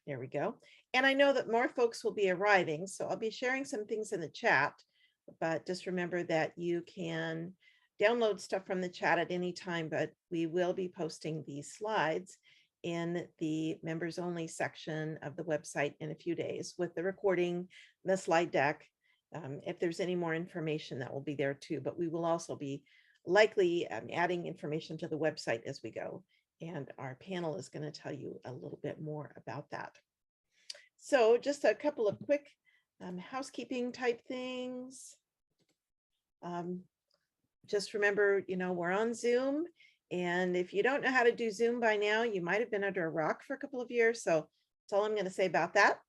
There we go. And I know that more folks will be arriving, so I'll be sharing some things in the chat, but just remember that you can download stuff from the chat at any time, but we will be posting these slides in the members only section of the website in a few days with the recording, the slide deck. If there's any more information, that will be there too, but we will also be likely adding information to the website as we go. And our panel is going to tell you a little bit more about that. So just a couple of quick housekeeping type things. Just remember, we're on Zoom. And if you don't know how to do Zoom by now, you might have been under a rock for a couple of years. So that's all I'm going to say about that.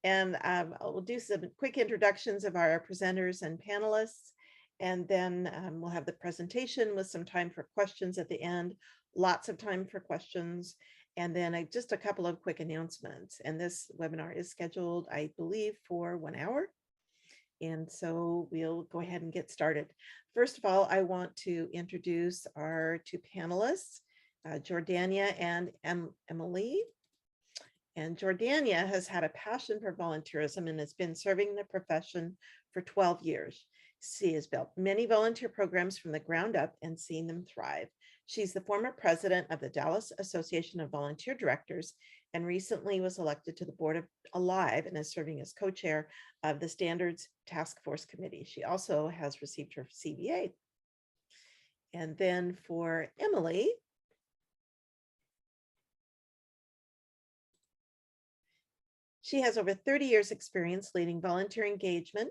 And we'll do some quick introductions of our presenters and panelists. And then we'll have the presentation with some time for questions at the end, lots of time for questions. And then just a couple of quick announcements. And this webinar is scheduled, I believe, for 1 hour. And so we'll go ahead and get started. First of all, I want to introduce our two panelists, Jordania and Emily. And Jordania has had a passion for volunteerism and has been serving the profession for 12 years. She has built many volunteer programs from the ground up and seen them thrive. She's the former president of the Dallas Association of Volunteer Directors and recently was elected to the board of Alive and is serving as co-chair of the Standards Task Force Committee. She also has received her CBA. And then for Emily, she has over 30 years experience leading volunteer engagement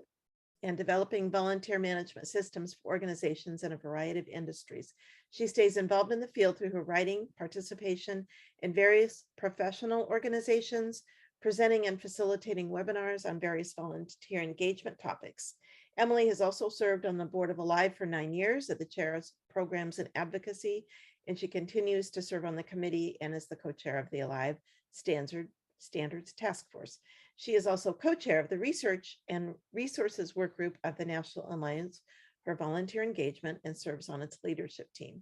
and developing volunteer management systems for organizations in a variety of industries. She stays involved in the field through her writing, participation in various professional organizations, presenting and facilitating webinars on various volunteer engagement topics. Emily has also served on the board of Alive for 9 years as the chair of programs and advocacy, and she continues to serve on the committee and is the co-chair of the Alive Standards Task Force. She is also co-chair of the Research and Resources Work Group of the National Alliance for Volunteer Engagement and serves on its leadership team.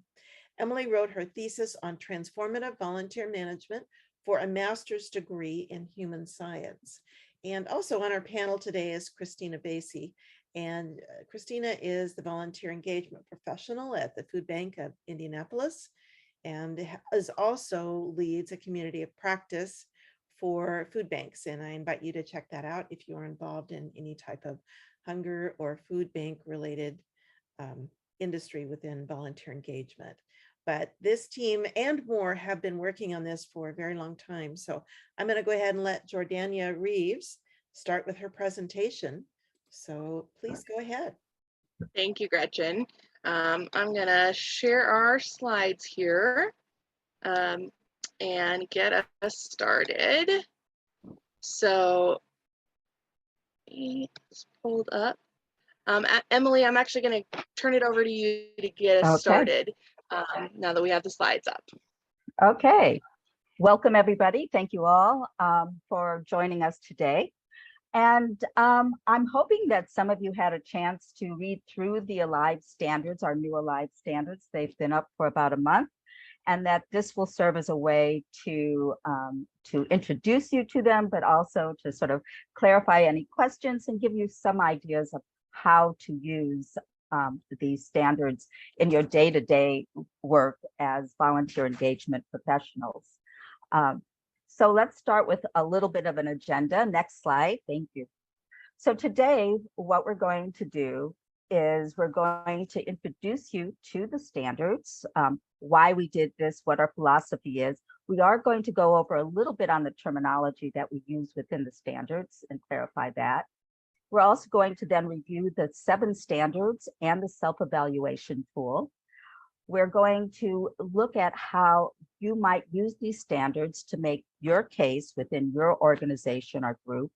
Emily wrote her thesis on transformative volunteer management for a master's degree in human science. And also on our panel today is Christina Basie. And Christina is the volunteer engagement professional at the Food Bank of Indianapolis and also leads a community of practice for food banks. And I invite you to check that out if you are involved in any type of hunger or food bank related industry within volunteer engagement. But this team and more have been working on this for a very long time. So I'm going to go ahead and let Jordania Reeves start with her presentation. So please go ahead. Thank you, Gretchen. I'm going to share our slides here. And get us started. So it's pulled up. Emily, I'm actually going to turn it over to you to get us started now that we have the slides up. Okay. Welcome, everybody. Thank you all for joining us today. And I'm hoping that some of you had a chance to read through the Alive standards, our new Alive standards. They've been up for about a month. And that this will serve as a way to introduce you to them, but also to sort of clarify any questions and give you some ideas of how to use these standards in your day-to-day work as volunteer engagement professionals. So let's start with a little bit of an agenda. Next slide, thank you. So today, what we're going to do is we're going to introduce you to the standards, why we did this, what our philosophy is. We are going to go over a little bit on the terminology that we use within the standards and clarify that. We're also going to then review the 7 standards and the self-evaluation tool. We're going to look at how you might use these standards to make your case within your organization or group.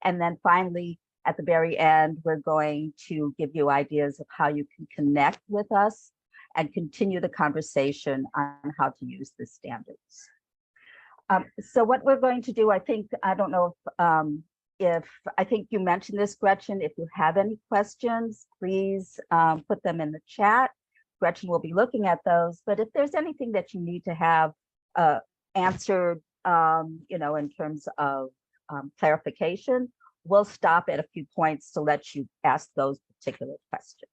And then finally, at the very end, we're going to give you ideas of how you can connect with us and continue the conversation on how to use the standards. So what we're going to do, I don't know if I think you mentioned this, Gretchen, if you have any questions, please put them in the chat. Gretchen will be looking at those, but if there's anything that you need to have answered in terms of clarification, we'll stop at a few points to let you ask those particular questions.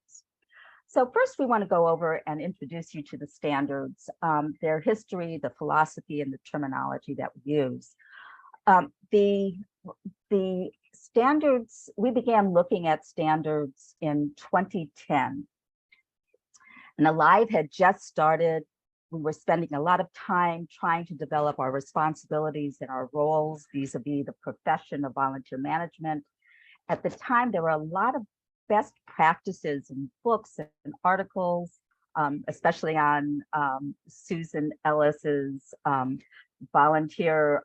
So first, we want to go over and introduce you to the standards, their history, the philosophy, and the terminology that we use. The standards, we began looking at standards in 2010. And ALIVE had just started. We were spending a lot of time trying to develop our responsibilities and our roles vis-a-vis the profession of volunteer management. At the time, there were a lot of best practices in books and articles, especially on Susan Ellis's volunteer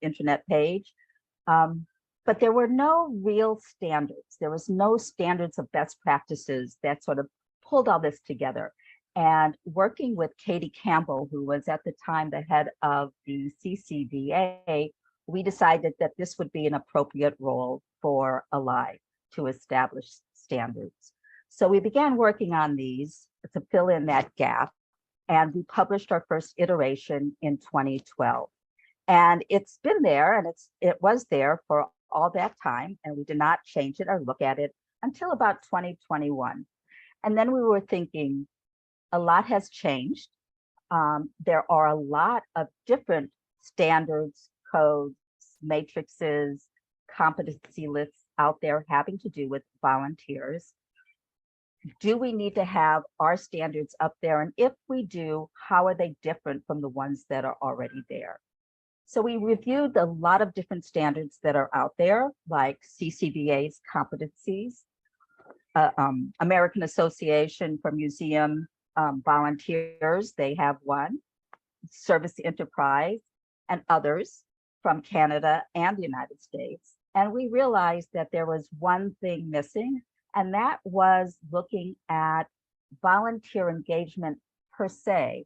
internet page. But there were no real standards. There was no standards of best practices that sort of pulled all this together. And working with Katie Campbell, who was at the time the head of the CCVA, we decided that this would be an appropriate role for ALIVE to establish standards. So we began working on these to fill in that gap, and we published our first iteration in 2012. And it's been there, and it was there for all that time, and we did not change it or look at it until about 2021. And then we were thinking, a lot has changed. There are a lot of different standards, codes, matrices, competency lists out there having to do with volunteers. Do we need to have our standards up there? And if we do, how are they different from the ones that are already there? So we reviewed a lot of different standards that are out there, like CCVA's competencies, American Association for Museum Volunteers, they have one, Service Enterprise, and others from Canada and the United States. And we realized that there was one thing missing, and that was looking at volunteer engagement per se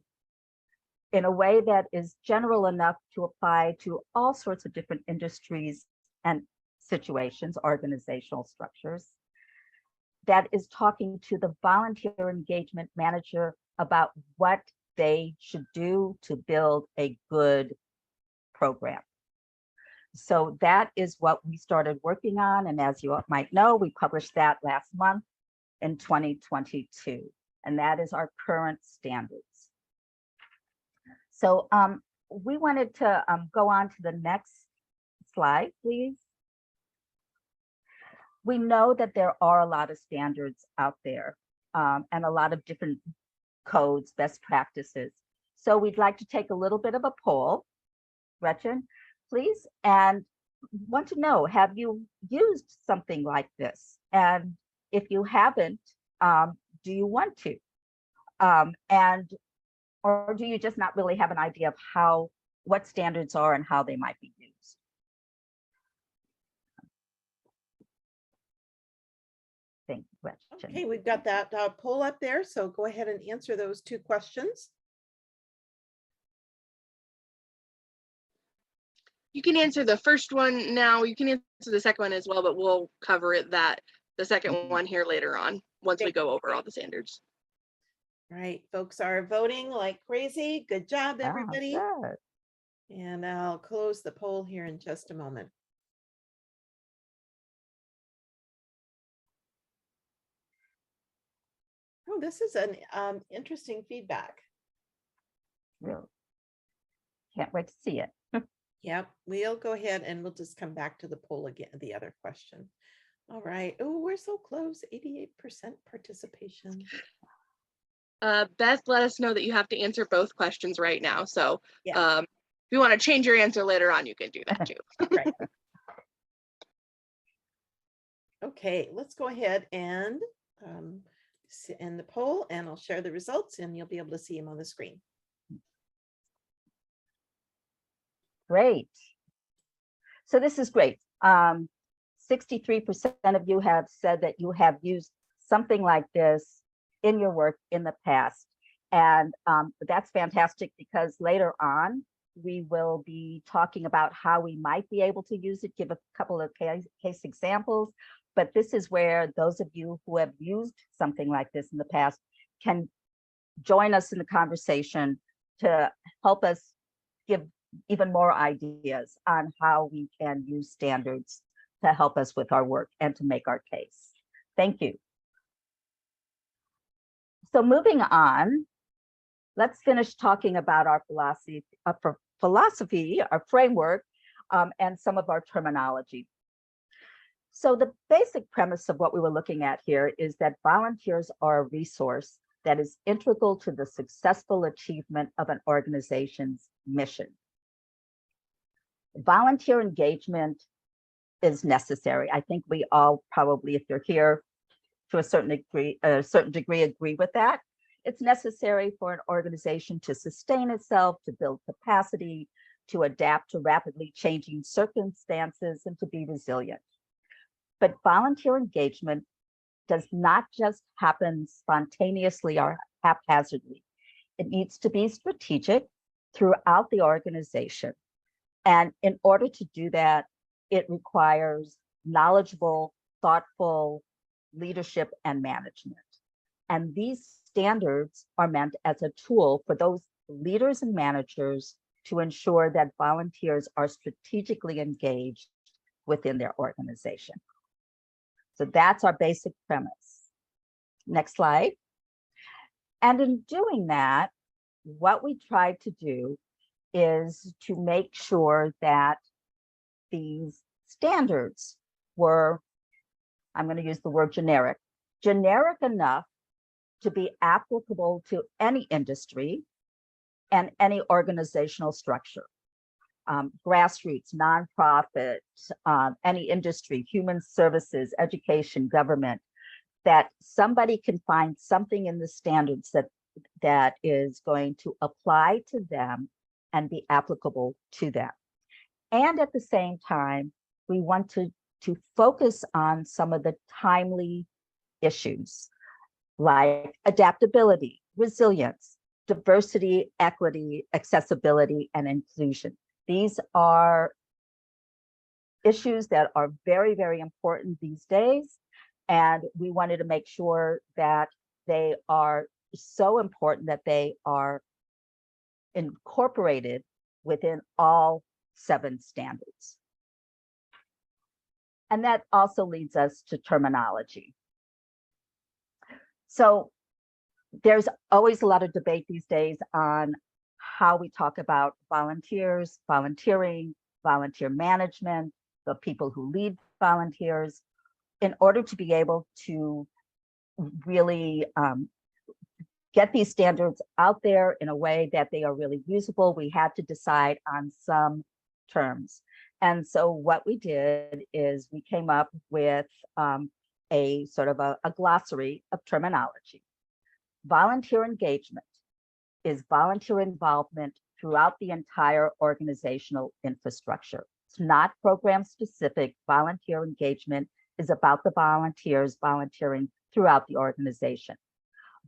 in a way that is general enough to apply to all sorts of different industries and situations, organizational structures, that is talking to the volunteer engagement manager about what they should do to build a good program. So that is what we started working on. And as you might know, we published that last month in 2022. And that is our current standards. So we wanted to go on to the next slide, please. We know that there are a lot of standards out there and a lot of different codes, best practices. So we'd like to take a little bit of a poll, Gretchen, please, and want to know, have you used something like this? And if you haven't, do you want to? Or do you just not really have an idea of what standards are and how they might be used? Thank you, Gretchen. Okay, we've got that poll up there, so go ahead and answer those two questions. You can answer the first one now. You can answer the second one as well, but we'll cover the second one here later on once we go over all the standards. All right, folks are voting like crazy. Good job, Ah, everybody. good. And I'll close the poll here in just a moment. Oh, this is an interesting feedback. Really. Can't wait to see it. Yep, we'll go ahead and we'll just come back to the poll again, the other question. All right. Oh, we're so close. 88% participation. Beth, let us know that you have to answer both questions right now. So Yeah. if you want to change your answer later on, you can do that too. Right. Okay, let's go ahead and end the poll, and I'll share the results and you'll be able to see them on the screen. Great. So this is great. 63% of you have said that you have used something like this in your work in the past. And that's fantastic, because later on, we will be talking about how we might be able to use it, give a couple of case examples. But this is where those of you who have used something like this in the past can join us in the conversation to help us give even more ideas on how we can use standards to help us with our work and to make our case. Thank you. So moving on, let's finish talking about our philosophy, our framework, and some of our terminology. So the basic premise of what we were looking at here is that volunteers are a resource that is integral to the successful achievement of an organization's mission. Volunteer engagement is necessary. I think we all probably, if you're here, to a certain degree agree with that. It's necessary for an organization to sustain itself, to build capacity, to adapt to rapidly changing circumstances, and to be resilient. But volunteer engagement does not just happen spontaneously or haphazardly. It needs to be strategic throughout the organization. And in order to do that, it requires knowledgeable, thoughtful leadership and management. And these standards are meant as a tool for those leaders and managers to ensure that volunteers are strategically engaged within their organization. So that's our basic premise. Next slide. And in doing that, what we tried to do is to make sure that these standards were, I'm going to use the word generic enough to be applicable to any industry and any organizational structure. Grassroots, nonprofit, any industry, human services, education, government, that somebody can find something in the standards that is going to apply to them and be applicable to them. And at the same time, we want to focus on some of the timely issues like adaptability, resilience, diversity, equity, accessibility, and inclusion. These are issues that are very, very important these days. And we wanted to make sure that they are so important that they are incorporated within all 7 standards. And that also leads us to terminology. So there's always a lot of debate these days on how we talk about volunteers, volunteering, volunteer management, the people who lead volunteers. In order to be able to really get these standards out there in a way that they are really usable, we had to decide on some terms. And so what we did is we came up with a sort of a glossary of terminology. Volunteer engagement is volunteer involvement throughout the entire organizational infrastructure. It's not program specific. Volunteer engagement is about the volunteers volunteering throughout the organization.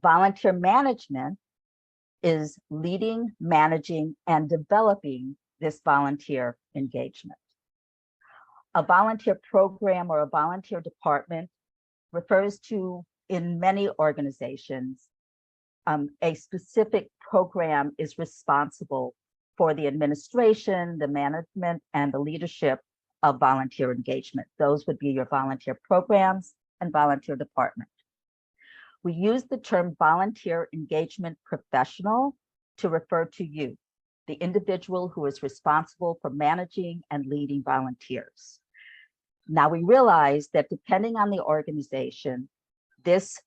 Volunteer management is leading, managing, and developing this volunteer engagement. A volunteer program or a volunteer department refers to, in many organizations, a specific program is responsible for the administration, the management, and the leadership of volunteer engagement. Those would be your volunteer programs and volunteer department. We use the term volunteer engagement professional to refer to you, the individual who is responsible for managing and leading volunteers. Now we realize that depending on the organization, this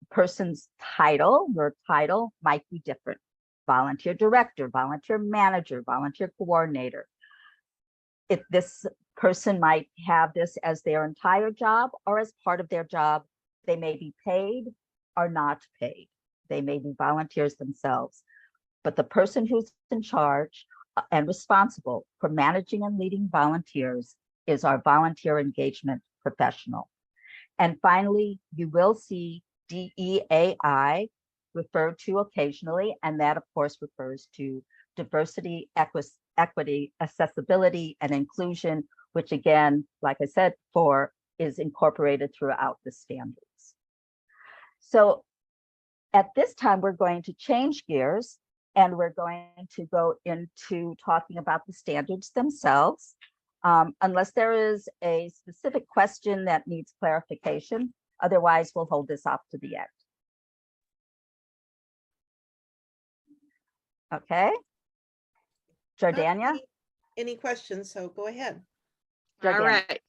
person's title, your title might be different. Volunteer director, volunteer manager, volunteer coordinator. If this person might have this as their entire job or as part of their job, they may be paid or not paid. They may be volunteers themselves. But the person who's in charge and responsible for managing and leading volunteers is our volunteer engagement professional. And finally, you will see DEAI referred to occasionally, and that of course refers to diversity, equity, accessibility, and inclusion, which again, like I said before, is incorporated throughout the standards. So at this time, we're going to change gears and we're going to go into talking about the standards themselves. Unless there is a specific question that needs clarification, otherwise we'll hold this off to the end. Okay. Jordania? Any questions? So go ahead. All Jordana. right.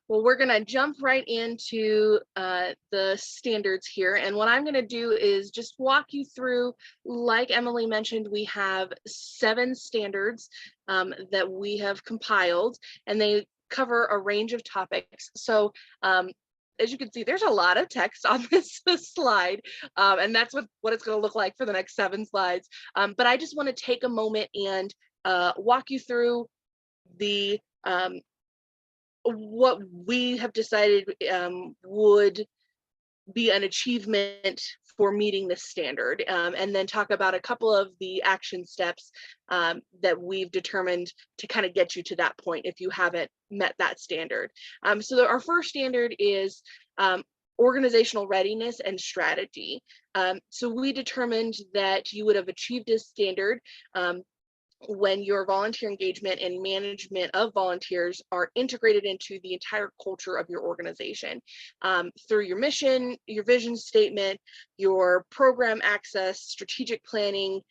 Well, we're going to jump right into the standards here. And what I'm going to do is just walk you through, like Emily mentioned, we have 7 standards that we have compiled, and they cover a range of topics. So as you can see, there's a lot of text on this slide, and that's what it's going to look like for the next 7 slides. But I just want to take a moment and walk you through the what we have decided would be an achievement for meeting this standard, and then talk about a couple of the action steps that we've determined to kind of get you to that point if you haven't met that standard. So our first standard is organizational readiness and strategy. So we determined that you would have achieved this standard when your volunteer engagement and management of volunteers are integrated into the entire culture of your organization, through your mission, your vision statement, your program access, strategic planning,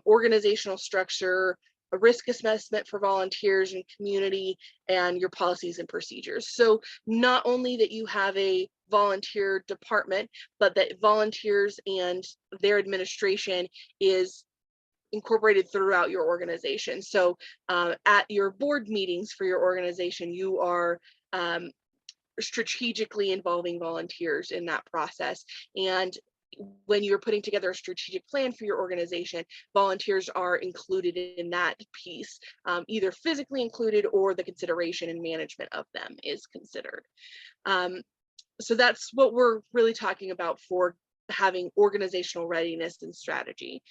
organizational structure, a risk assessment for volunteers and community, and your policies and procedures. So not only that you have a volunteer department, but that volunteers and their administration is incorporated throughout your organization. So at your board meetings for your organization, you are strategically involving volunteers in that process. And when you're putting together a strategic plan for your organization, volunteers are included in that piece, either physically included or the consideration and management of them is considered. So that's what we're really talking about for having organizational readiness and strategy.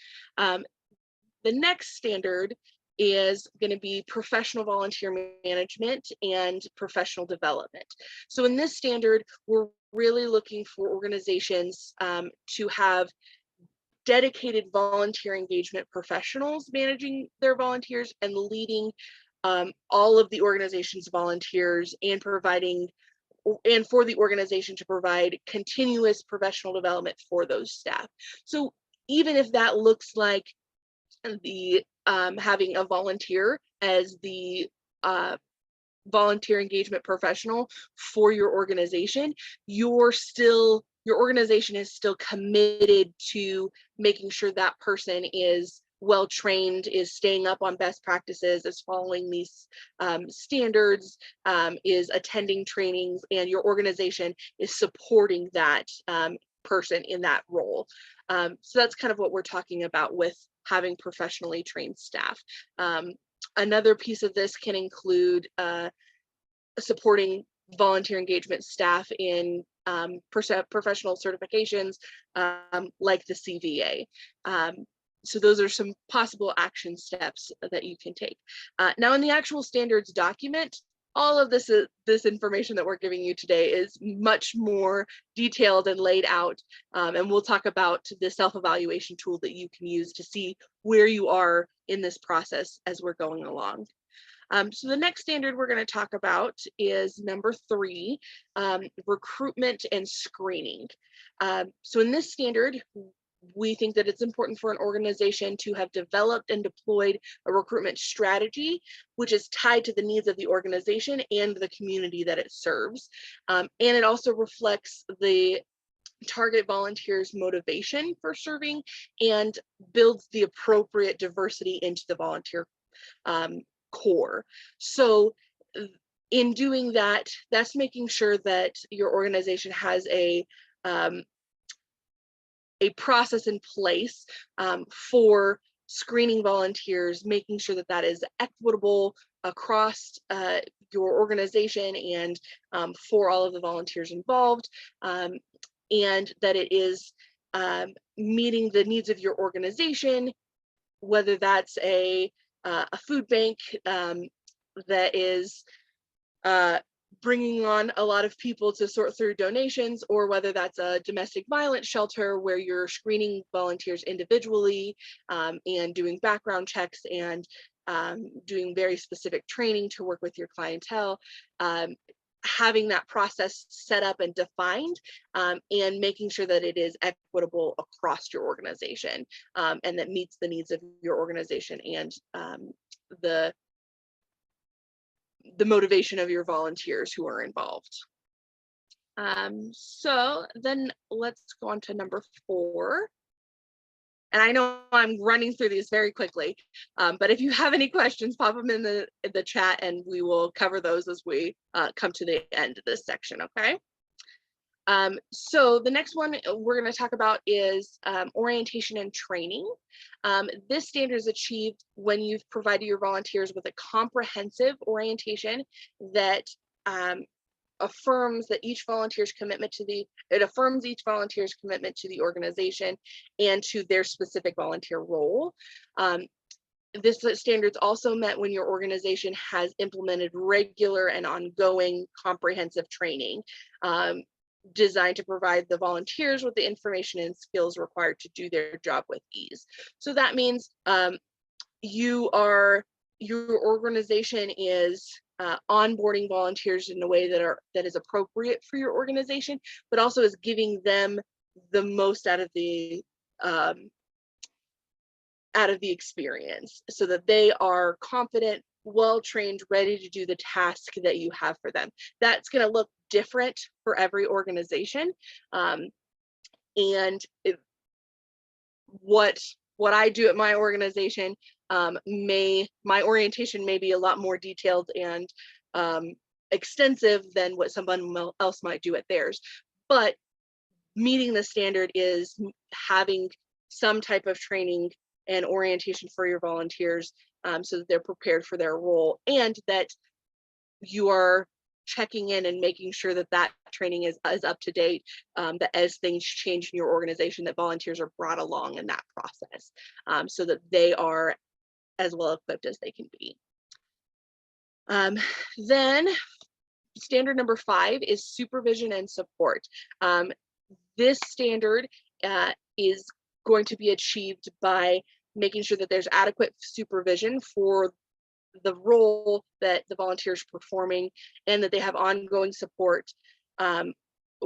The next standard is going to be professional volunteer management and professional development. So in this standard, we're really looking for organizations to have dedicated volunteer engagement professionals managing their volunteers and leading all of the organization's volunteers and providing, and for the organization to provide continuous professional development for those staff. So even if that looks like the having a volunteer as the volunteer engagement professional for your organization, your organization is still committed to making sure that person is well trained, is staying up on best practices, is following these standards, is attending trainings, and your organization is supporting that person in that role. So that's kind of what we're talking about with having professionally trained staff. Another piece of this can include supporting volunteer engagement staff in professional certifications like the CVA. So those are some possible action steps that you can take. Now in the actual standards document, all of this information that we're giving you today is much more detailed and laid out, and we'll talk about the self-evaluation tool that you can use to see where you are in this process as we're going along. So the next standard we're going to talk about is number 3, recruitment and screening. So in this standard, we think that it's important for an organization to have developed and deployed a recruitment strategy, which is tied to the needs of the organization and the community that it serves. And it also reflects the target volunteers' motivation for serving and builds the appropriate diversity into the volunteer core. So in doing that, that's making sure that your organization has a process in place for screening volunteers, making sure that that is equitable across your organization and for all of the volunteers involved, and that it is meeting the needs of your organization, whether that's a food bank that is bringing on a lot of people to sort through donations, or whether that's a domestic violence shelter where you're screening volunteers individually and doing background checks and doing very specific training to work with your clientele. Having that process set up and defined, and making sure that it is equitable across your organization, and that meets the needs of your organization and the motivation of your volunteers who are involved. So then let's go on to number 4. And I know I'm running through these very quickly, but if you have any questions, pop them in the chat and we will cover those as we come to the end of this section, okay? So the next one we're going to talk about is orientation and training. This standard is achieved when you've provided your volunteers with a comprehensive orientation that affirms that each volunteer's commitment to it affirms each volunteer's commitment to the organization and to their specific volunteer role. This standard's also met when your organization has implemented regular and ongoing comprehensive training designed to provide the volunteers with the information and skills required to do their job with ease. So that means your organization is onboarding volunteers in a way that is appropriate for your organization, but also is giving them the most out of the experience, so that they are confident, well-trained, ready to do the task that you have for them. That's going to look different for every organization, and what I do at my organization, my orientation may be a lot more detailed and extensive than what someone else might do at theirs. But meeting the standard is having some type of training and orientation for your volunteers, so that they're prepared for their role, and that you are checking in and making sure that that training is up to date, that as things change in your organization, that volunteers are brought along in that process, so that they are as well equipped as they can be. Then standard number 5 is supervision and support. This standard is going to be achieved by making sure that there's adequate supervision for the role that the volunteer is performing, and that they have ongoing support,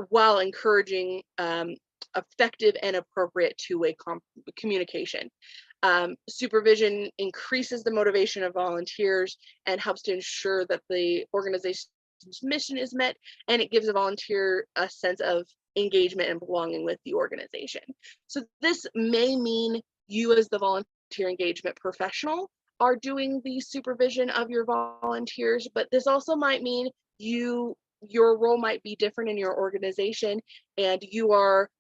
while encouraging effective and appropriate two-way communication. Supervision increases the motivation of volunteers and helps to ensure that the organization's mission is met, and it gives a volunteer a sense of engagement and belonging with the organization. So this may mean you, as the volunteer engagement professional, are doing the supervision of your volunteers, but this also might mean your role might be different in your organization, and you are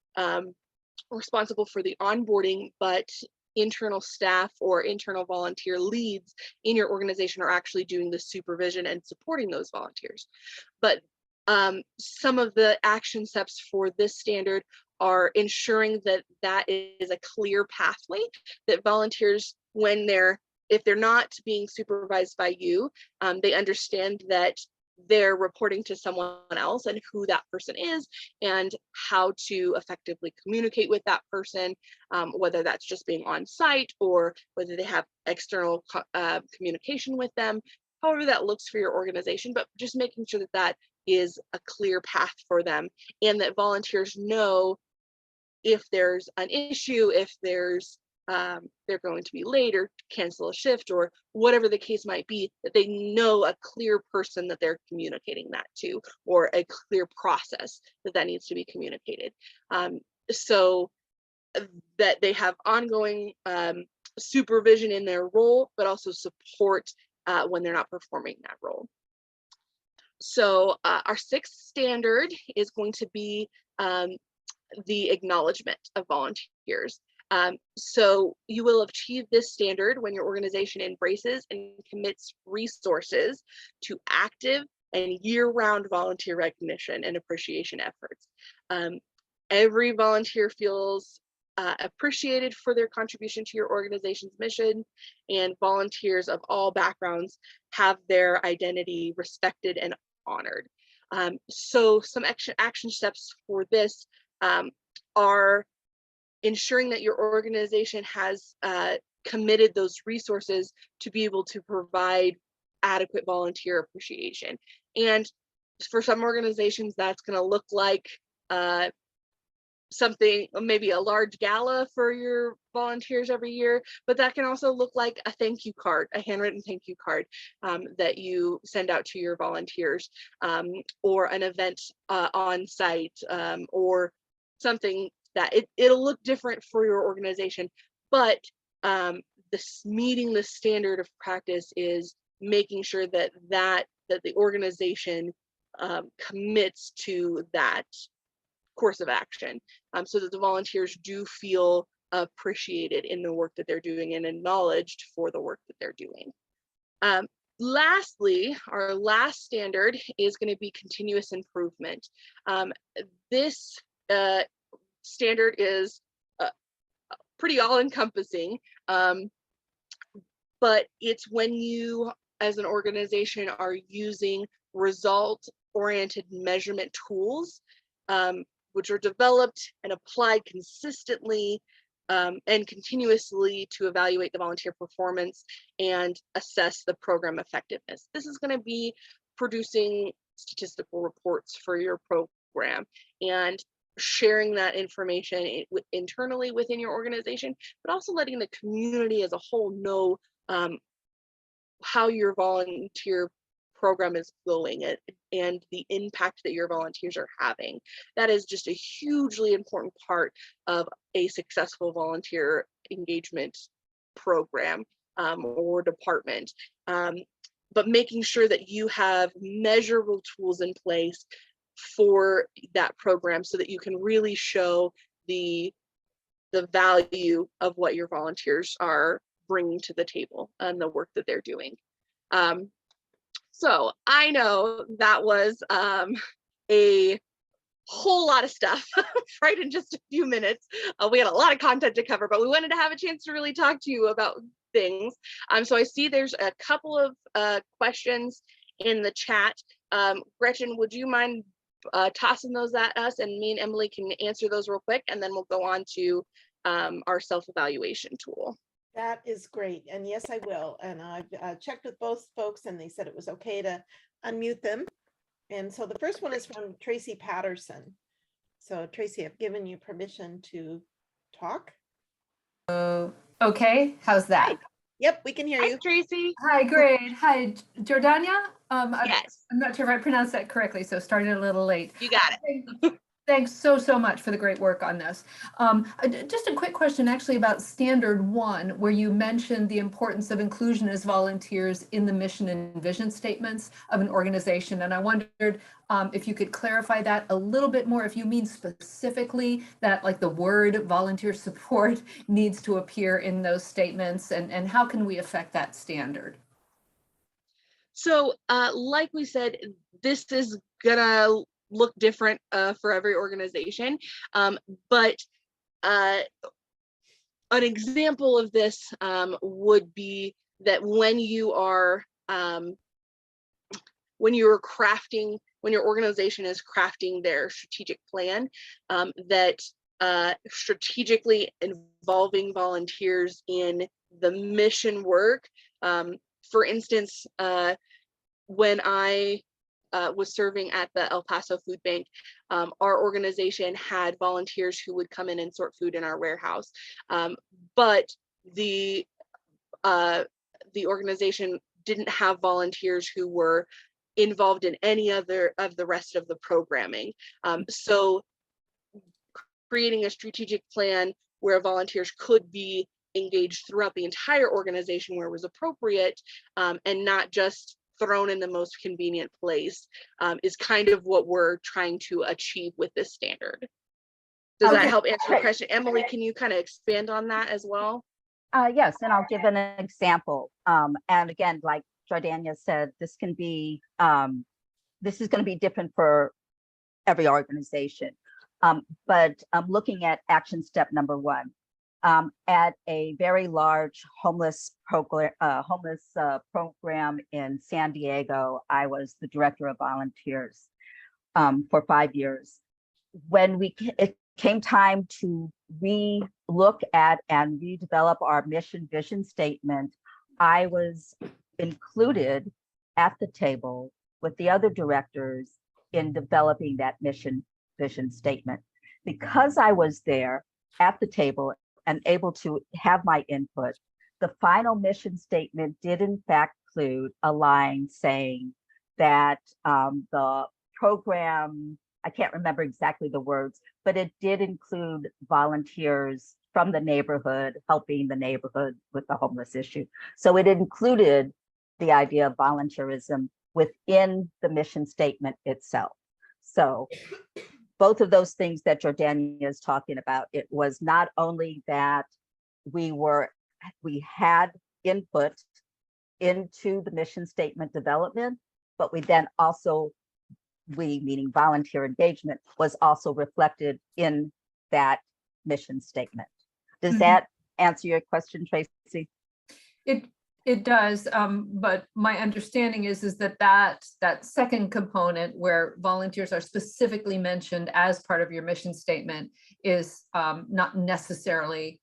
responsible for the onboarding, but internal staff or internal volunteer leads in your organization are actually doing the supervision and supporting those volunteers. But some of the action steps for this standard are ensuring that that is a clear pathway, that volunteers, if they're not being supervised by you, they understand that they're reporting to someone else and who that person is and how to effectively communicate with that person, whether that's just being on site or whether they have external communication with them, however that looks for your organization, but just making sure that that is a clear path for them, and that volunteers know if there's an issue, if there's they're going to be late or cancel a shift or whatever the case might be, that they know a clear person that they're communicating that to, or a clear process that needs to be communicated, so that they have ongoing supervision in their role, but also support when they're not performing that role. So our 6th standard is going to be the acknowledgement of volunteers. So you will achieve this standard when your organization embraces and commits resources to active and year-round volunteer recognition and appreciation efforts. Every volunteer feels appreciated for their contribution to your organization's mission, and volunteers of all backgrounds have their identity respected and honored. So some action steps for this are ensuring that your organization has committed those resources to be able to provide adequate volunteer appreciation. And for some organizations, that's going to look like something, maybe a large gala for your volunteers every year, but that can also look like a thank you card, a handwritten thank you card that you send out to your volunteers, or an event on site, or something that it'll look different for your organization, but this meeting the standard of practice is making sure that the organization commits to that course of action, so that the volunteers do feel appreciated in the work that they're doing and acknowledged for the work that they're doing. Lastly, our last standard is going to be continuous improvement. This standard is pretty all-encompassing, but it's when you as an organization are using result-oriented measurement tools, which are developed and applied consistently and continuously to evaluate the volunteer performance and assess the program effectiveness. This is going to be producing statistical reports for your program and sharing that information internally within your organization, but also letting the community as a whole know how your volunteer program is going and the impact that your volunteers are having. That is just a hugely important part of a successful volunteer engagement program or department. But making sure that you have measurable tools in place for that program so that you can really show the value of what your volunteers are bringing to the table and the work that they're doing. So I know that was a whole lot of stuff right in just a few minutes. We had a lot of content to cover, but we wanted to have a chance to really talk to you about things. So I see there's a couple of questions in the chat. Gretchen, would you mind tossing those at us, and me and Emily can answer those real quick, and then we'll go on to our self-evaluation tool. That is great. And yes, I will. And I've checked with both folks and they said it was okay to unmute them. And so the first one is from Tracy Patterson. So Tracy, I've given you permission to talk. Okay, how's that? Hi. Yep, we can hear Hi, you. Tracy. Hi, great. Hi, Jordania. Yes. I'm not sure if I pronounced that correctly, so starting a little late. You got it. Thanks so much for the great work on this. Just a quick question actually about standard 1, where you mentioned the importance of inclusion as volunteers in the mission and vision statements of an organization. And I wondered if you could clarify that a little bit more, if you mean specifically that like the word volunteer support needs to appear in those statements, and how can we affect that standard? So like we said, this is gonna look different for every organization, but an example of this would be that when you're crafting, when your organization is crafting their strategic plan, that strategically involving volunteers in the mission work. For instance, when I was serving at the El Paso Food Bank, our organization had volunteers who would come in and sort food in our warehouse, but the organization didn't have volunteers who were involved in any other of the rest of the programming. So creating a strategic plan where volunteers could be engaged throughout the entire organization where it was appropriate, and not just thrown in the most convenient place, is kind of what we're trying to achieve with this standard. Does that help answer your question? Emily, can you kind of expand on that as well? Yes, and I'll give an example. And again, like Jordania said, this can be, this is going to be different for every organization. But I'm looking at action step number 1. at a very large homeless program in San Diego. I was the director of volunteers for 5 years. When it came time to look at and redevelop our mission vision statement, I was included at the table with the other directors in developing that mission vision statement. Because I was there at the table and able to have my input, the final mission statement did in fact include a line saying that the program, I can't remember exactly the words, but it did include volunteers from the neighborhood, helping the neighborhood with the homeless issue. So it included the idea of volunteerism within the mission statement itself. So both of those things that Jordania is talking about, it was not only that we had input into the mission statement development, but we then also, meaning volunteer engagement, was also reflected in that mission statement. Does that answer your question, Tracy? It does, but my understanding is that second component where volunteers are specifically mentioned as part of your mission statement is not necessarily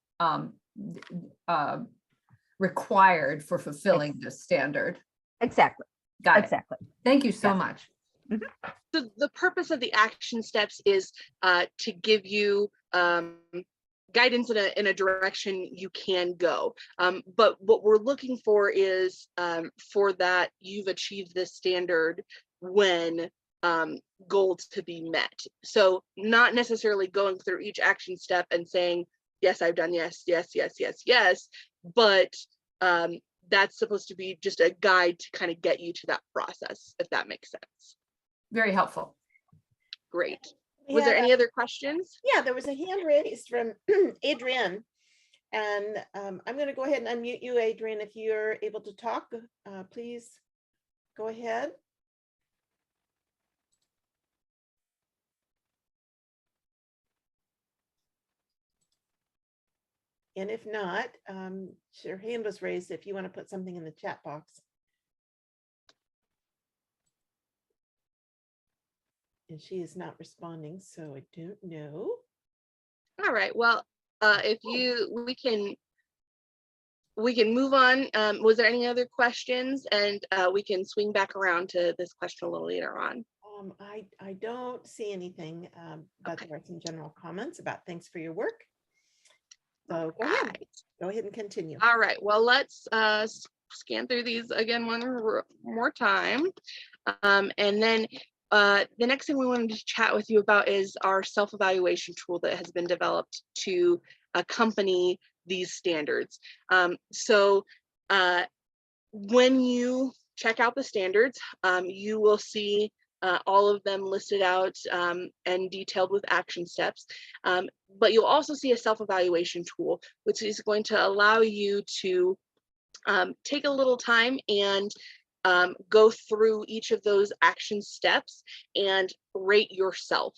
required for fulfilling this standard. Exactly. Got it. Exactly. Thank you so much. So the purpose of the action steps is to give you guidance in a direction you can go. But what we're looking for is for that you've achieved this standard when goals to be met. So not necessarily going through each action step and saying, yes, I've done yes, yes, yes, yes, yes, but that's supposed to be just a guide to kind of get you to that process, if that makes sense. Very helpful. Great. Was there any other questions? Yeah, there was a hand raised from Adrienne. And I'm going to go ahead and unmute you, Adrienne. If you're able to talk, please go ahead. And if not, her hand was raised if you want to put something in the chat box. And she is not responding, so I don't know. All right, well, if we can move on. Was there any other questions? And we can swing back around to this question a little later on. I don't see anything, but there are some general comments about thanks for your work. So go ahead and continue. All right, well, let's scan through these again one more time. And then the next thing we wanted to chat with you about is our self-evaluation tool that has been developed to accompany these standards. So when you check out the standards, you will see all of them listed out and detailed with action steps. But you'll also see a self-evaluation tool, which is going to allow you to take a little time and go through each of those action steps and rate yourself.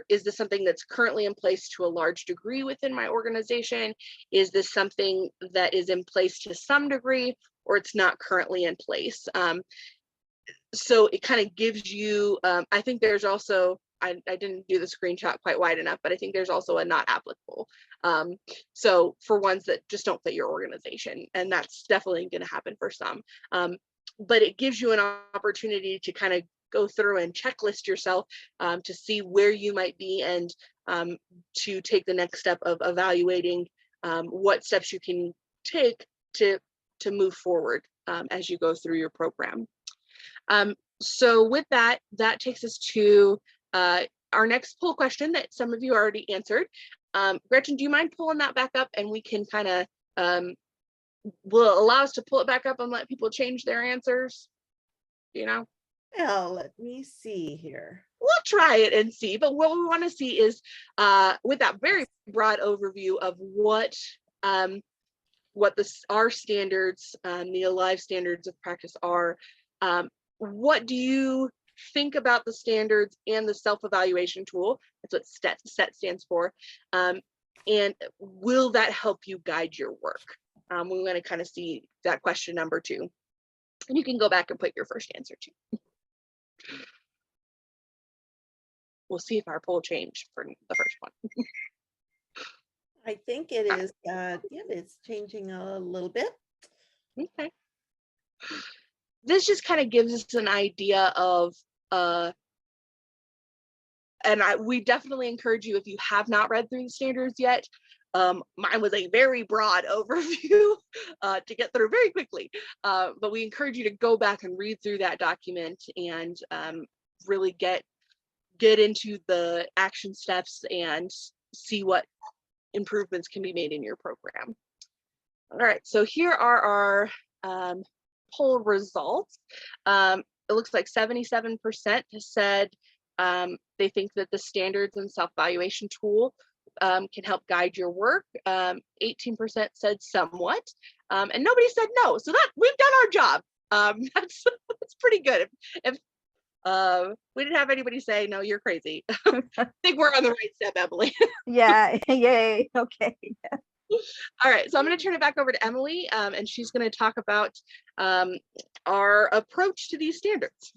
Is this something that's currently in place to a large degree within my organization? Is this something that is in place to some degree, or it's not currently in place? So it kind of gives you, I think there's also, I didn't do the screenshot quite wide enough, but I think there's also a not applicable. So for ones that just don't fit your organization, and that's definitely going to happen for some. But it gives you an opportunity to kind of go through and checklist yourself to see where you might be, and to take the next step of evaluating what steps you can take to move forward as you go through your program. So with that takes us to our next poll question that some of you already answered. Gretchen, do you mind pulling that back up, and we can kind of will allow us to pull it back up and let people change their answers? You know? Well, let me see here. We'll try it and see, but what we want to see is with that very broad overview of what our standards, the ALIVE standards of practice are. What do you think about the standards and the self-evaluation tool? That's what SET stands for. And will that help you guide your work? We want to kind of see that question number 2. And you can go back and put your first answer too. We'll see if our poll changed for the first one. I think it is, yeah, it's changing a little bit. Okay. This just kind of gives us an idea of, we definitely encourage you, if you have not read through the standards yet, mine was a very broad overview to get through very quickly, but we encourage you to go back and read through that document and really get into the action steps and see what improvements can be made in your program. All right, so here are our poll results. It looks like 77% said they think that the standards and self-evaluation tool can help guide your work. 18% said somewhat, and nobody said no. So that we've done our job. That's pretty good. If we didn't have anybody say no, you're crazy. I think we're on the right step, Emily. Yeah, yay, okay. All right, so I'm going to turn it back over to Emily, and she's going to talk about our approach to these standards.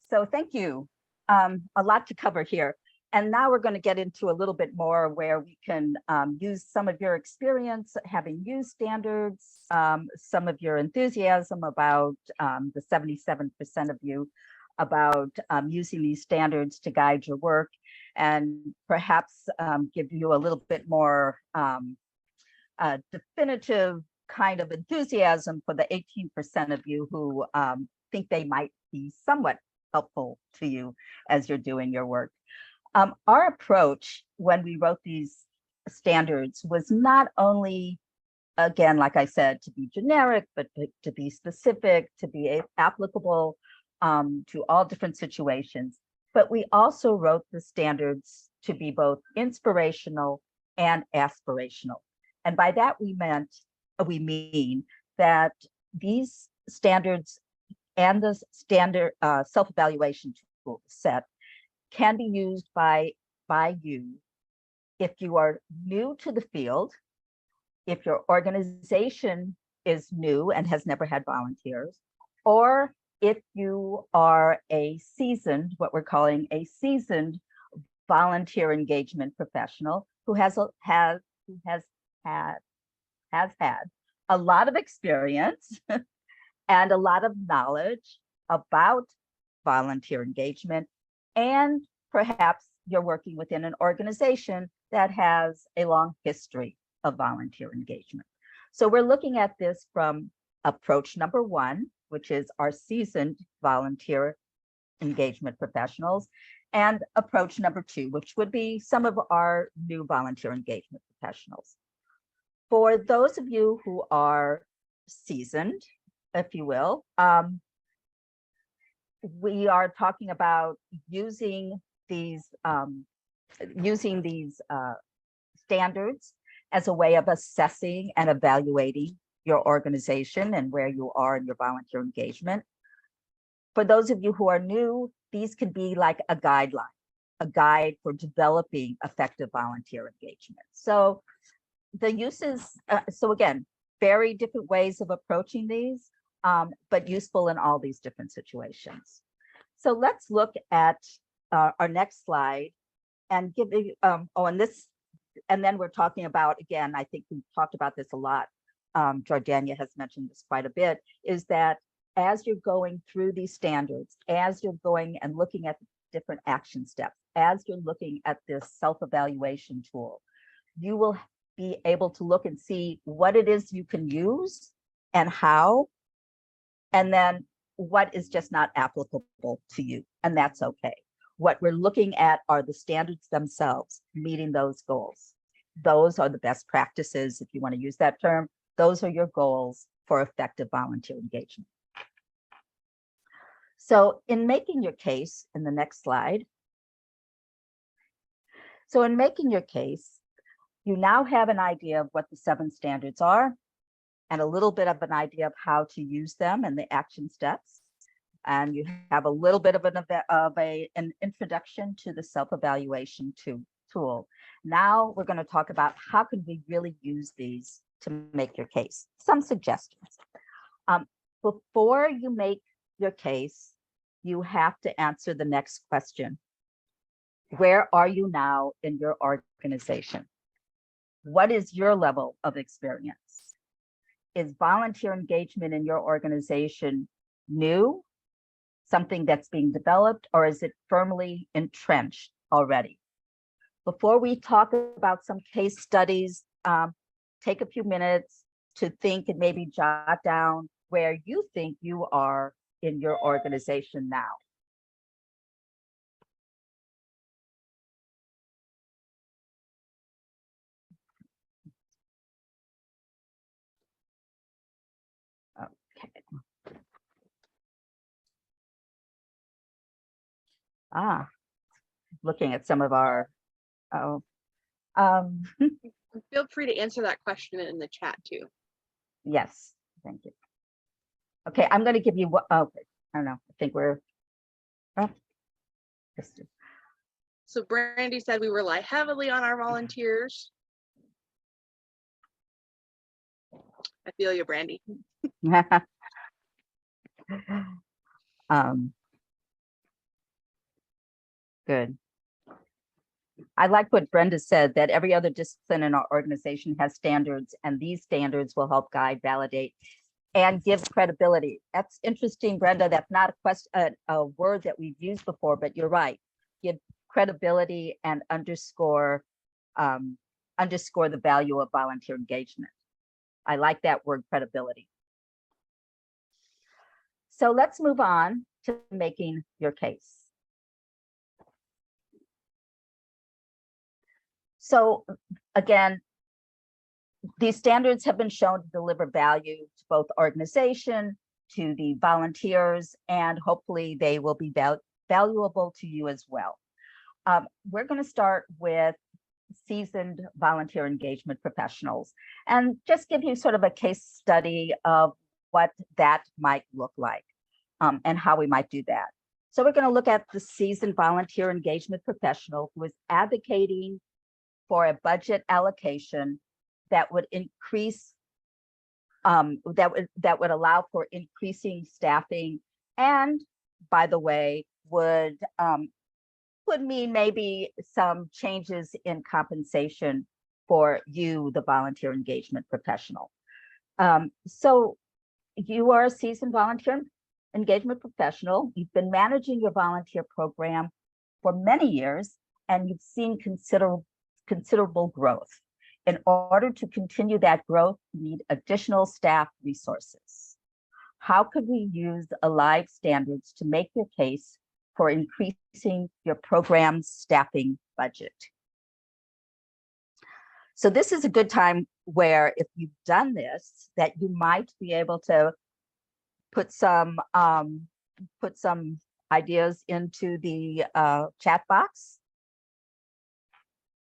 So thank you. A lot to cover here. And now we're going to get into a little bit more where we can use some of your experience having used standards, some of your enthusiasm about the 77% of you about using these standards to guide your work, and perhaps give you a little bit more definitive kind of enthusiasm for the 18% of you who think they might be somewhat helpful to you as you're doing your work. Our approach when we wrote these standards was not only, again, like I said, to be generic, but to be specific, to be applicable to all different situations. But we also wrote the standards to be both inspirational and aspirational. And by that we mean that these standards and the standard self-evaluation tool set can be used by you if you are new to the field, if your organization is new and has never had volunteers, or if you are a seasoned, what we're calling a seasoned volunteer engagement professional who has had a lot of experience and a lot of knowledge about volunteer engagement, and perhaps you're working within an organization that has a long history of volunteer engagement. So we're looking at this from approach number 1, which is our seasoned volunteer engagement professionals, and approach number 2, which would be some of our new volunteer engagement professionals. For those of you who are seasoned, if you will, we are talking about using these standards as a way of assessing and evaluating your organization and where you are in your volunteer engagement. For those of you who are new, these can be like a guideline, a guide for developing effective volunteer engagement. So the uses, so again, very different ways of approaching these, but useful in all these different situations. So let's look at our next slide and give you, and then we're talking about, again, I think we've talked about this a lot. Jordania has mentioned this quite a bit, is that as you're going through these standards, as you're going and looking at the different action steps, as you're looking at this self-evaluation tool, you will be able to look and see what it is you can use and how, and then what is just not applicable to you, and that's okay. What we're looking at are the standards themselves, meeting those goals. Those are the best practices, if you want to use that term. Those are your goals for effective volunteer engagement. So in making your case, in the next slide, so in making your case, you now have an idea of what the 7 standards are and a little bit of an idea of how to use them and the action steps. And you have a little bit of an introduction to the self-evaluation tool. Now we're going to talk about how can we really use these to make your case. Some suggestions. Before you make your case, you have to answer the next question. Where are you now in your organization? What is your level of experience? Is volunteer engagement in your organization new, something that's being developed, or is it firmly entrenched already? Before we talk about some case studies, take a few minutes to think and maybe jot down where you think you are in your organization now. Okay. Looking at some of our, Feel free to answer that question in the chat too. yes, thank you. Okay, I'm going to give you what, okay, I don't know, I think we're, oh, So Brandy said we rely heavily on our volunteers. I feel you, Brandy. Good. I like what Brenda said, that every other discipline in our organization has standards, and these standards will help guide, validate, and give credibility. That's interesting, Brenda. That's not a question, a word that we've used before, but you're right. Give credibility and underscore the value of volunteer engagement. I like that word, credibility. So let's move on to making your case. So again, these standards have been shown to deliver value to both organization, to the volunteers, and hopefully they will be valuable to you as well. We're going to start with seasoned volunteer engagement professionals and just give you sort of a case study of what that might look like and how we might do that. So we're going to look at the seasoned volunteer engagement professional who is advocating for a budget allocation that would increase, that would allow for increasing staffing, and by the way, would mean maybe some changes in compensation for you, the volunteer engagement professional. So you are a seasoned volunteer engagement professional. You've been managing your volunteer program for many years, and you've seen considerable growth. In order to continue that growth, you need additional staff resources. How could we use ALIVE standards to make your case for increasing your program's staffing budget? So this is a good time where, if you've done this, that you might be able to put some ideas into the chat box.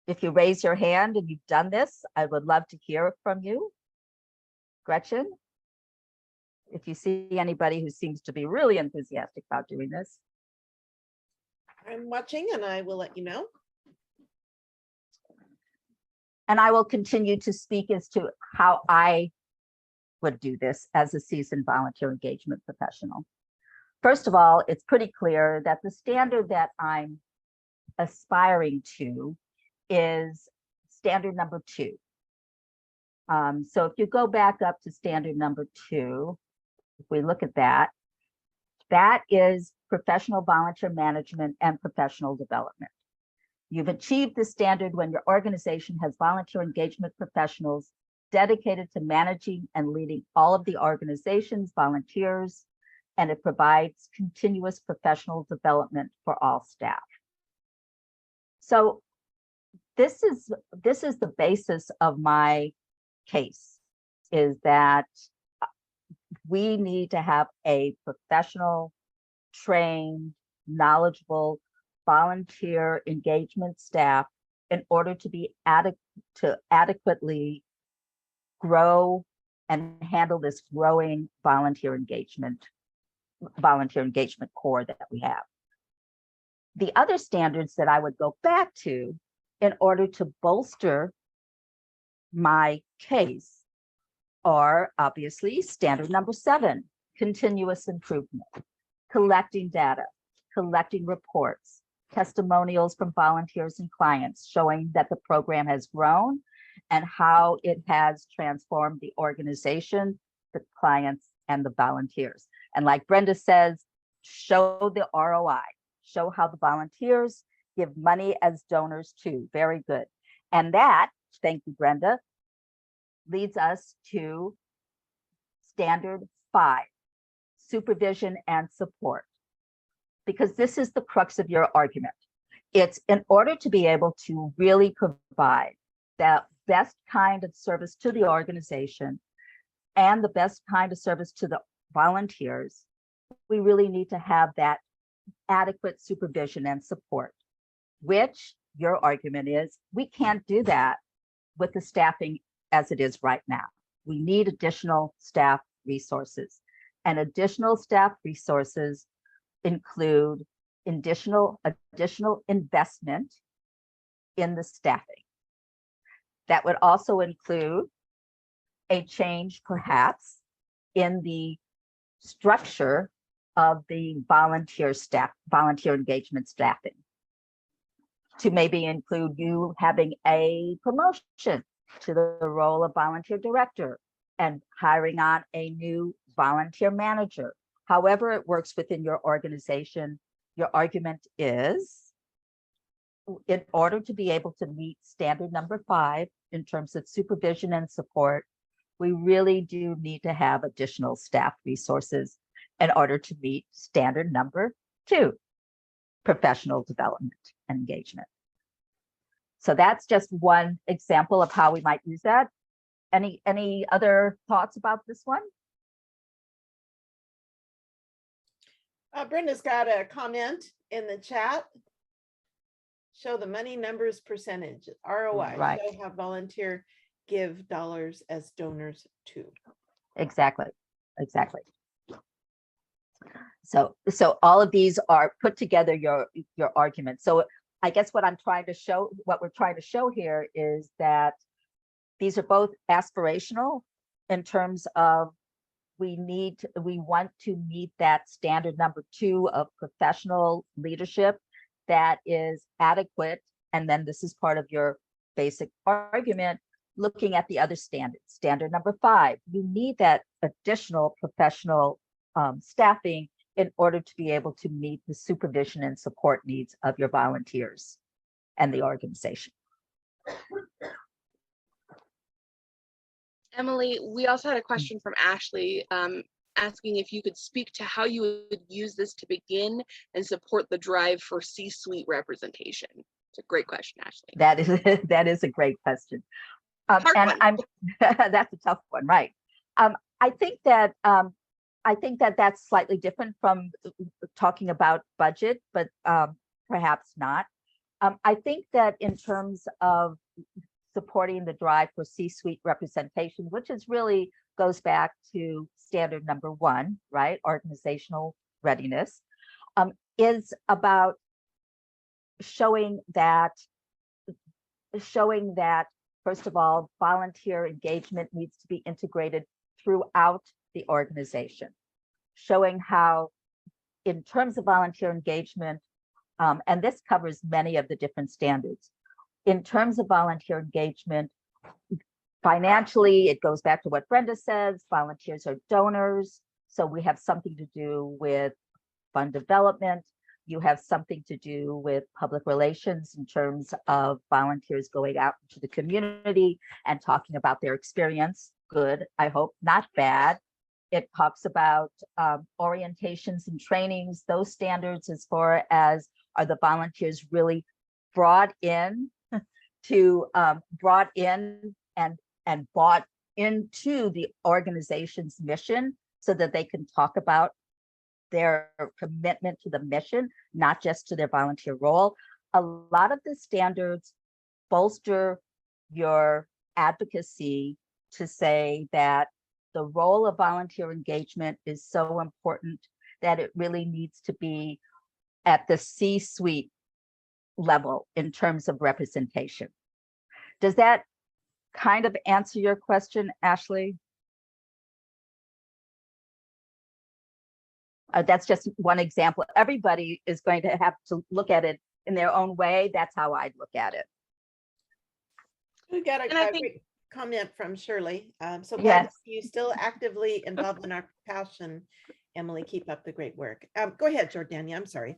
If you raise your hand and you've done this, I would love to hear from you. Gretchen, if you see anybody who seems to be really enthusiastic about doing this. I'm watching and I will let you know. And I will continue to speak as to how I would do this as a seasoned volunteer engagement professional. First of all, it's pretty clear that the standard that I'm aspiring to is standard number 2. So if you go back up to standard number 2, if we look at that, that is professional volunteer management and professional development. You've achieved this standard when your organization has volunteer engagement professionals dedicated to managing and leading all of the organization's volunteers, and it provides continuous professional development for all staff. So this is the basis of my case, is that we need to have a professional, trained, knowledgeable volunteer engagement staff in order to be adequately grow and handle this growing volunteer engagement core that we have. The other standards that I would go back to in order to bolster my case are obviously standard number 7, continuous improvement, collecting data, collecting reports, testimonials from volunteers and clients showing that the program has grown and how it has transformed the organization, the clients, and the volunteers. And like Brenda says, show the ROI, show how the volunteers give money as donors too. Very good. And that, thank you, Brenda, leads us to standard 5, supervision and support, because this is the crux of your argument. It's in order to be able to really provide that best kind of service to the organization and the best kind of service to the volunteers, we really need to have that adequate supervision and support, which your argument is we can't do that with the staffing as it is right now. We need additional staff resources, and additional staff resources include additional investment in the staffing. That would also include a change perhaps in the structure of the volunteer engagement staffing, to maybe include you having a promotion to the role of volunteer director and hiring on a new volunteer manager. However it works within your organization, your argument is, in order to be able to meet standard number 5 in terms of supervision and support, we really do need to have additional staff resources in order to meet standard number 2, professional development and engagement. So that's just one example of how we might use that. Any other thoughts about this one? Brenda's got a comment in the chat. Show the money numbers percentage, ROI, Right. show how volunteer give dollars as donors too. Exactly. So all of these are put together your argument. So I guess what we're trying to show here is that these are both aspirational in terms of we want to meet that standard number 2 of professional leadership that is adequate. And then this is part of your basic argument, looking at the other standards. Standard number 5, you need that additional professional staffing in order to be able to meet the supervision and support needs of your volunteers and the organization. Emily, we also had a question from Ashley asking if you could speak to how you would use this to begin and support the drive for C-suite representation. It's a great question, Ashley. That is a great question. And one. That's a tough one, right? I think that that's slightly different from talking about budget, but perhaps not. I think that in terms of supporting the drive for C-suite representation, which is really goes back to standard number 1, right? Organizational readiness, is about showing that, first of all, volunteer engagement needs to be integrated throughout the organization, showing how, in terms of volunteer engagement, and this covers many of the different standards, in terms of volunteer engagement, financially, it goes back to what Brenda says, volunteers are donors. So we have something to do with fund development. You have something to do with public relations in terms of volunteers going out into the community and talking about their experience. Good, I hope, not bad. It talks about orientations and trainings, those standards as far as are the volunteers really brought in and bought into the organization's mission so that they can talk about their commitment to the mission, not just to their volunteer role. A lot of the standards bolster your advocacy to say that the role of volunteer engagement is so important that it really needs to be at the C-suite level in terms of representation. Does that kind of answer your question, Ashley? That's just one example. Everybody is going to have to look at it in their own way. That's how I'd look at it. We got And I a think- great comment from Shirley. So glad Yes. you still actively involved in our passion. Emily, keep up the great work. Go ahead, Jordania. I'm sorry.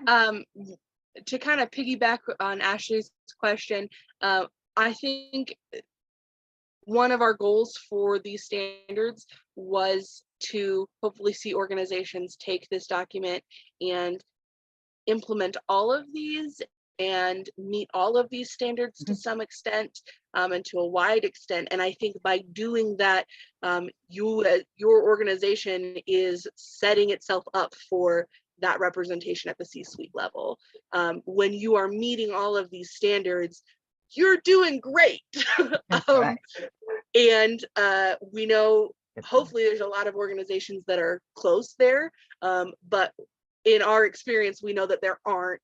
To kind of piggyback on Ashley's question, I think one of our goals for these standards was to hopefully see organizations take this document and implement all of these and meet all of these standards to some extent, and to a wide extent. And I think by doing that, your organization is setting itself up for that representation at the C-suite level. When you are meeting all of these standards, you're doing great. That's right. And we know hopefully there's a lot of organizations that are close there, but in our experience, we know that there are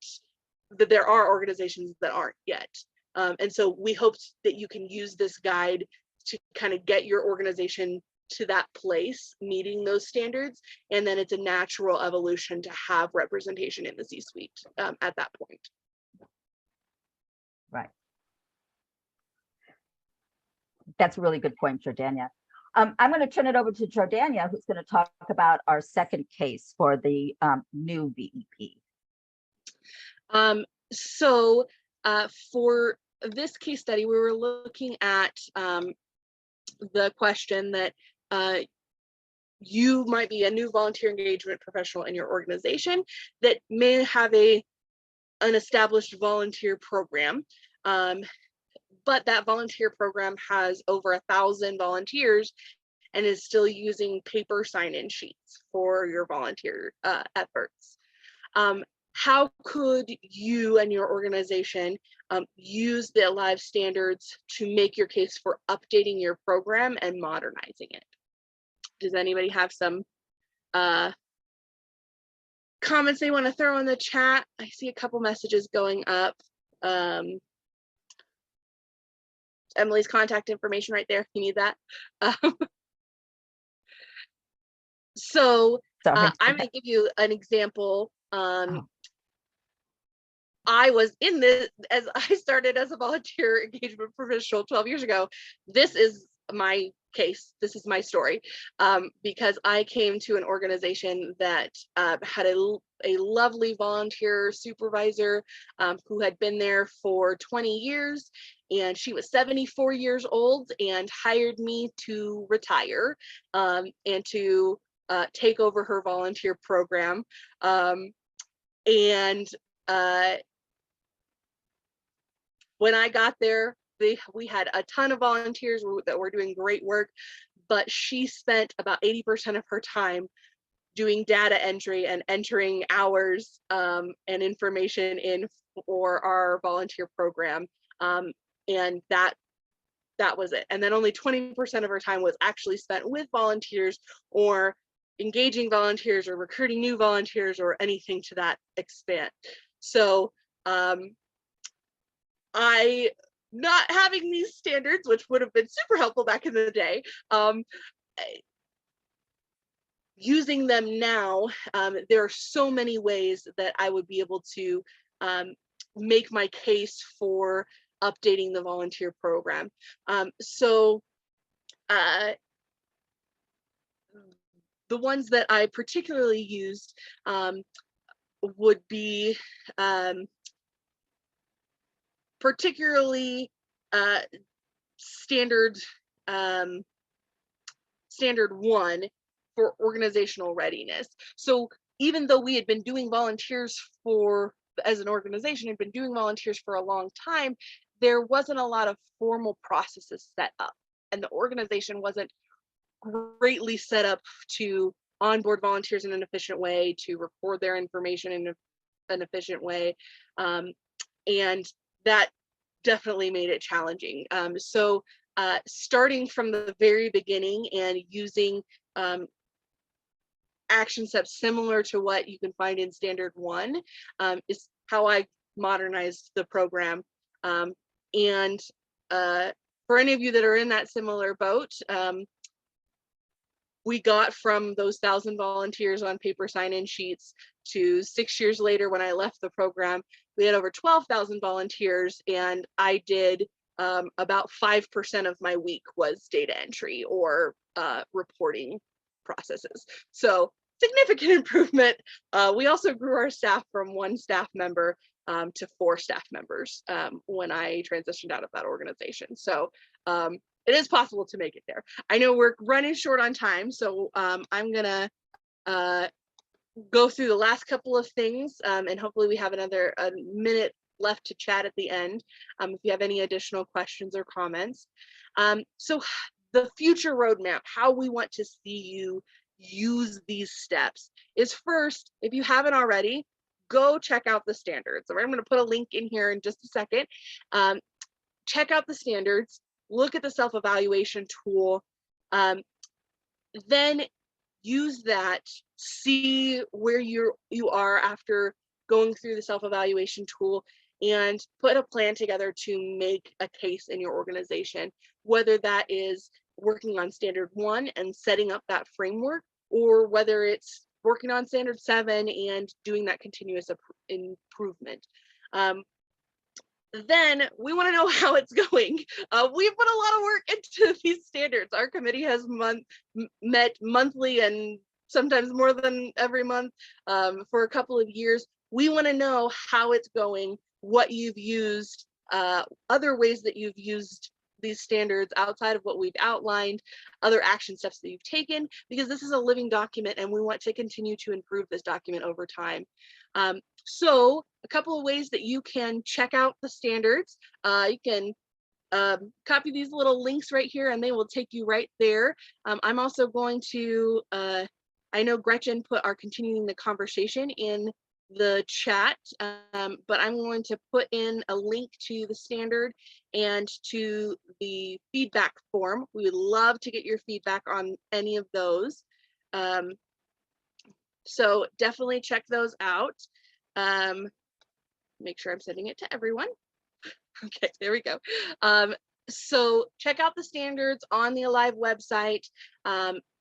organizations that aren't yet. And so we hope that you can use this guide to kind of get your organization to that place, meeting those standards, and then it's a natural evolution to have representation in the C-suite at that point. Right. That's a really good point, Jordania. I'm going to turn it over to Jordania, who's going to talk about our second case for the new VEP. So for this case study, we were looking at the question that you might be a new volunteer engagement professional in your organization that may have an established volunteer program, but that volunteer program has over 1,000 volunteers and is still using paper sign-in sheets for your volunteer efforts. How could you and your organization use the ALIVE standards to make your case for updating your program and modernizing it? Does anybody have some comments they want to throw in the chat? I see a couple messages going up. Emily's contact information right there if you need that. So Sorry. I'm going to give you an example. I was in this, as I started as a volunteer engagement professional 12 years ago. This is my case. This is my story, because I came to an organization that had a lovely volunteer supervisor who had been there for 20 years, and she was 74 years old and hired me to retire and to take over her volunteer program. When I got there, we had a ton of volunteers that were doing great work, but she spent about 80% of her time doing data entry and entering hours and information in for our volunteer program. And that was it. And then only 20% of her time was actually spent with volunteers or engaging volunteers or recruiting new volunteers or anything to that extent. So not having these standards, which would have been super helpful back in the day, using them now, there are so many ways that I would be able to make my case for updating the volunteer program. So the ones that I particularly used would be particularly standard 1 for organizational readiness. So even though we had been doing volunteers as an organization, had been doing volunteers for a long time, there wasn't a lot of formal processes set up, and the organization wasn't greatly set up to onboard volunteers in an efficient way, to record their information in an efficient way, and that definitely made it challenging. So starting from the very beginning and using action steps similar to what you can find in standard 1 is how I modernized the program. And for any of you that are in that similar boat, we got from those 1,000 volunteers on paper sign-in sheets to 6 years later, when I left the program, we had over 12,000 volunteers, and I did about 5% of my week was data entry or reporting processes. So significant improvement. We also grew our staff from 1 staff member to 4 staff members when I transitioned out of that organization. So it is possible to make it there. I know we're running short on time, so I'm gonna go through the last couple of things, and hopefully we have another minute left to chat at the end if you have any additional questions or comments. So the future roadmap, how we want to see you use these steps is, first, if you haven't already, go check out the standards. So I'm going to put a link in here in just a second. Check out the standards, look at the self-evaluation tool, then use that, see where you are after going through the self-evaluation tool, and put a plan together to make a case in your organization, whether that is working on standard 1 and setting up that framework, or whether it's working on standard 7 and doing that continuous improvement. Then we want to know how it's going. We've put a lot of work into these standards. Our committee has met monthly and sometimes more than every month for a couple of years. We want to know how it's going, what you've used, other ways that you've used these standards outside of what we've outlined, other action steps that you've taken, because this is a living document and we want to continue to improve this document over time. So a couple of ways that you can check out the standards. You can copy these little links right here and they will take you right there. I'm also going to, I know Gretchen put our continuing the conversation in the chat, but I'm going to put in a link to the standard and to the feedback form. We would love to get your feedback on any of those. So definitely check those out. Make sure I'm sending it to everyone. Okay, there we go. So check out the standards on the Alive website.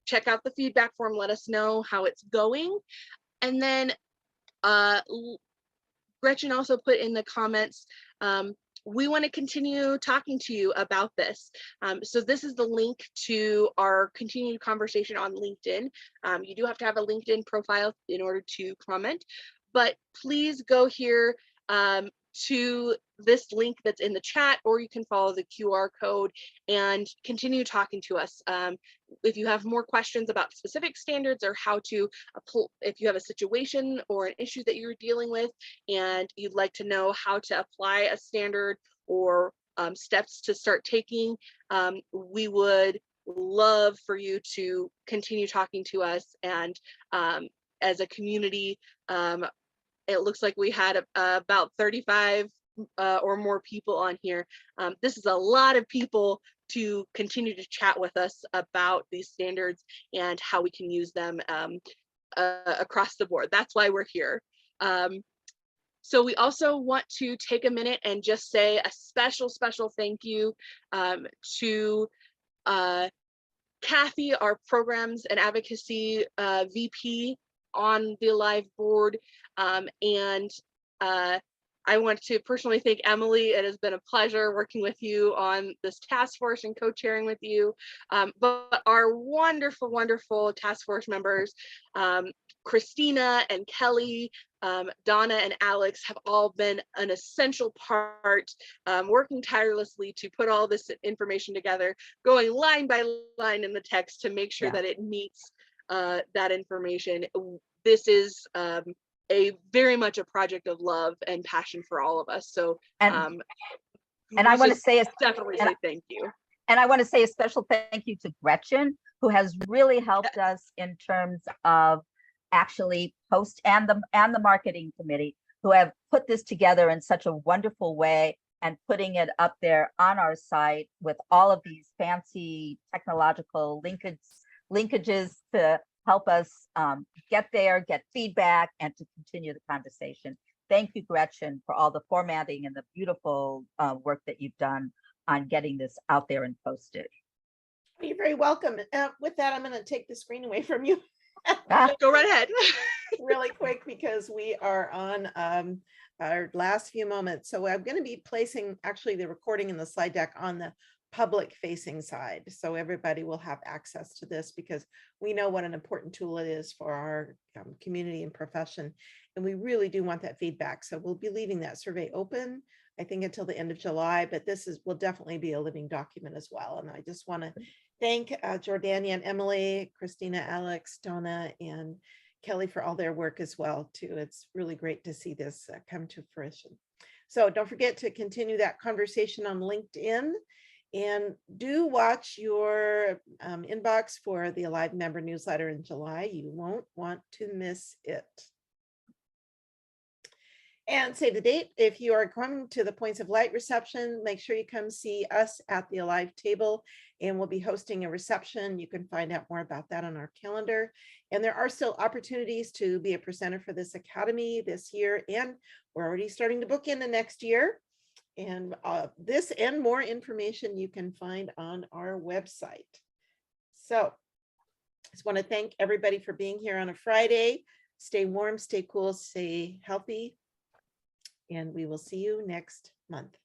Check out the feedback form, let us know how it's going. And then Gretchen also put in the comments, we want to continue talking to you about this. So this is the link to our continued conversation on LinkedIn. You do have to have a LinkedIn profile in order to comment, but please go here to this link that's in the chat, or you can follow the QR code and continue talking to us. If you have more questions about specific standards or how to, if you have a situation or an issue that you're dealing with and you'd like to know how to apply a standard or steps to start taking, we would love for you to continue talking to us. And as a community, it looks like we had about 35 or more people on here. This is a lot of people to continue to chat with us about these standards and how we can use them across the board. That's why we're here. So we also want to take a minute and just say a special thank you to Kathy, our programs and advocacy VP on the Alive board. And I want to personally thank Emily. It has been a pleasure working with you on this task force and co-chairing with you. But our wonderful task force members, Christina and Kelly, Donna and Alex have all been an essential part, working tirelessly to put all this information together, going line by line in the text to make sure that it meets that information. This is very much a project of love and passion for all of us. So, and I want to say definitely say thank you. And I want to say a special thank you to Gretchen, who has really helped us in terms of actually and the marketing committee, who have put this together in such a wonderful way and putting it up there on our site with all of these fancy technological linkages to help us get there, get feedback, and to continue the conversation. thank you, Gretchen, for all the formatting and the beautiful work that you've done on getting this out there and posted. You're very welcome. With that, I'm going to take the screen away from you Go right ahead. really quick because we are on our last few moments. So I'm going to be placing actually the recording in the slide deck on the public facing side. So everybody will have access to this because we know what an important tool it is for our community and profession. And we really do want that feedback. So we'll be leaving that survey open, I think, until the end of July, but this will definitely be a living document as well. And I just want to thank Jordania and Emily, Christina, Alex, Donna, and Kelly for all their work as well too. It's really great to see this come to fruition. So don't forget to continue that conversation on LinkedIn, and do watch your inbox for the Alive member newsletter in July. You won't want to miss it. And save the date. If you are coming to the Points of Light reception, make sure you come see us at the Alive table, and we'll be hosting a reception. You can find out more about that on our calendar. And there are still opportunities to be a presenter for this academy this year, and we're already starting to book in the next year. And this and more information you can find on our website. So I just want to thank everybody for being here on a Friday. Stay warm, stay cool, stay healthy. And we will see you next month.